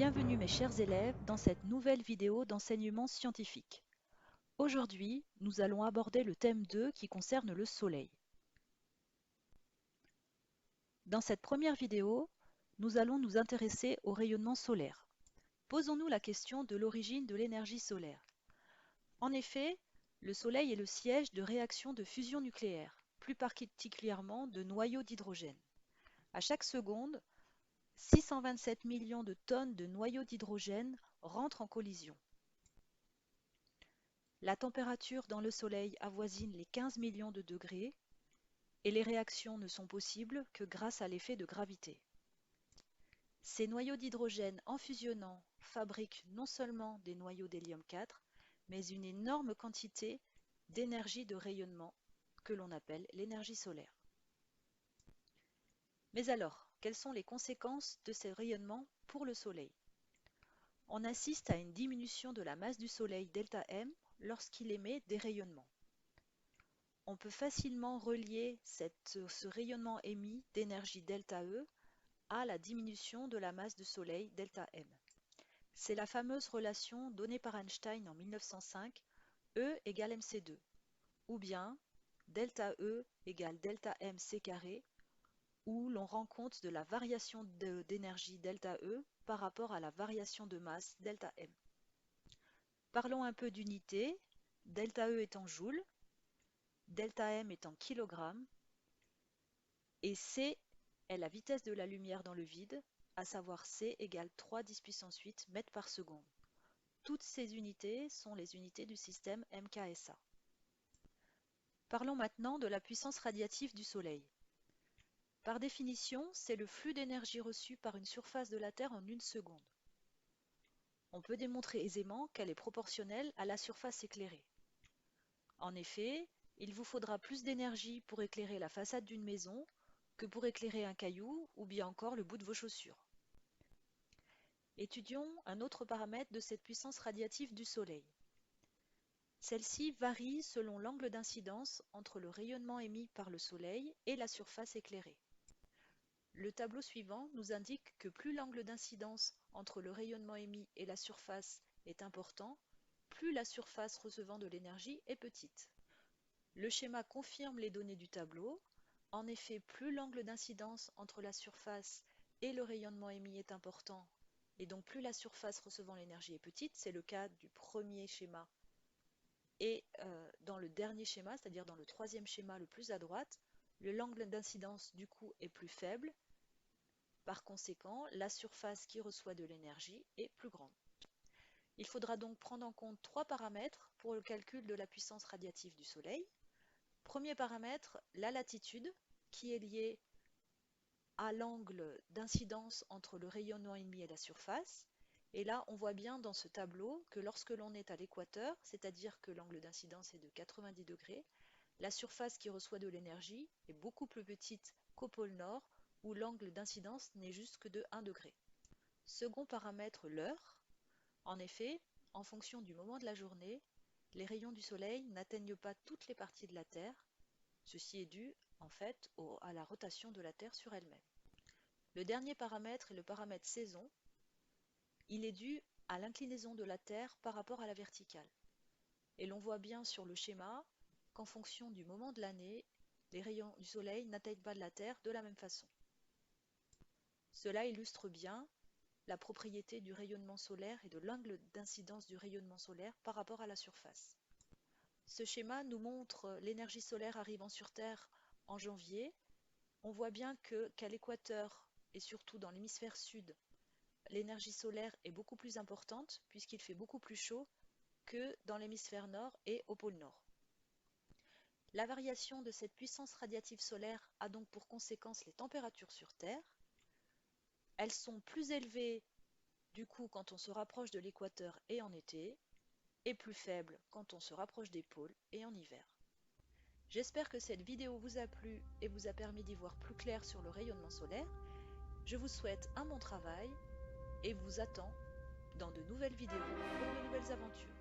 Bienvenue mes chers élèves dans cette nouvelle vidéo d'enseignement scientifique. Aujourd'hui, nous allons aborder le thème 2 qui concerne le Soleil. Dans cette première vidéo, nous allons nous intéresser au rayonnement solaire. Posons-nous la question de l'origine de l'énergie solaire. En effet, le Soleil est le siège de réactions de fusion nucléaire, plus particulièrement de noyaux d'hydrogène. À chaque seconde, 627 millions de tonnes de noyaux d'hydrogène rentrent en collision. La température dans le Soleil avoisine les 15 millions de degrés et les réactions ne sont possibles que grâce à l'effet de gravité. Ces noyaux d'hydrogène en fusionnant fabriquent non seulement des noyaux d'hélium 4, mais une énorme quantité d'énergie de rayonnement que l'on appelle l'énergie solaire. Mais alors, quelles sont les conséquences de ces rayonnements pour le Soleil? On assiste à une diminution de la masse du Soleil ΔM lorsqu'il émet des rayonnements. On peut facilement relier ce rayonnement émis d'énergie ΔE à la diminution de la masse du Soleil ΔM. C'est la fameuse relation donnée par Einstein en 1905, E égale mc2, ou bien ΔE égale Δmc², où l'on rend compte de la variation d'énergie ΔE par rapport à la variation de masse ΔM. Parlons un peu d'unité, ΔE est en joules, ΔM est en kilogrammes, et C est la vitesse de la lumière dans le vide, à savoir C égale 3 10 puissance 8 mètres par seconde. Toutes ces unités sont les unités du système MKSA. Parlons maintenant de la puissance radiative du Soleil. Par définition, c'est le flux d'énergie reçu par une surface de la Terre en une seconde. On peut démontrer aisément qu'elle est proportionnelle à la surface éclairée. En effet, il vous faudra plus d'énergie pour éclairer la façade d'une maison que pour éclairer un caillou ou bien encore le bout de vos chaussures. Étudions un autre paramètre de cette puissance radiative du Soleil. Celle-ci varie selon l'angle d'incidence entre le rayonnement émis par le Soleil et la surface éclairée. Le tableau suivant nous indique que plus l'angle d'incidence entre le rayonnement émis et la surface est important, plus la surface recevant de l'énergie est petite. Le schéma confirme les données du tableau. En effet, plus l'angle d'incidence entre la surface et le rayonnement émis est important, et donc plus la surface recevant l'énergie est petite, c'est le cas du premier schéma. Et dans le dernier schéma, c'est-à-dire dans le troisième schéma le plus à droite, l'angle d'incidence du coup est plus faible. Par conséquent, la surface qui reçoit de l'énergie est plus grande. Il faudra donc prendre en compte trois paramètres pour le calcul de la puissance radiative du Soleil. Premier paramètre, la latitude, qui est liée à l'angle d'incidence entre le rayonnement émis et la surface. Et là, on voit bien dans ce tableau que lorsque l'on est à l'équateur, c'est-à-dire que l'angle d'incidence est de 90 degrés, la surface qui reçoit de l'énergie est beaucoup plus petite qu'au pôle Nord, où l'angle d'incidence n'est juste que de 1 degré. Second paramètre, l'heure. En effet, en fonction du moment de la journée, les rayons du Soleil n'atteignent pas toutes les parties de la Terre. Ceci est dû, en fait, à la rotation de la Terre sur elle-même. Le dernier paramètre est le paramètre saison. Il est dû à l'inclinaison de la Terre par rapport à la verticale. Et l'on voit bien sur le schéma qu'en fonction du moment de l'année, les rayons du Soleil n'atteignent pas de la Terre de la même façon. Cela illustre bien la propriété du rayonnement solaire et de l'angle d'incidence du rayonnement solaire par rapport à la surface. Ce schéma nous montre l'énergie solaire arrivant sur Terre en janvier. On voit bien qu'à l'équateur et surtout dans l'hémisphère sud, l'énergie solaire est beaucoup plus importante puisqu'il fait beaucoup plus chaud que dans l'hémisphère nord et au pôle nord. La variation de cette puissance radiative solaire a donc pour conséquence les températures sur Terre. Elles sont plus élevées du coup quand on se rapproche de l'équateur et en été, et plus faibles quand on se rapproche des pôles et en hiver. J'espère que cette vidéo vous a plu et vous a permis d'y voir plus clair sur le rayonnement solaire. Je vous souhaite un bon travail et vous attends dans de nouvelles vidéos pour de nouvelles aventures.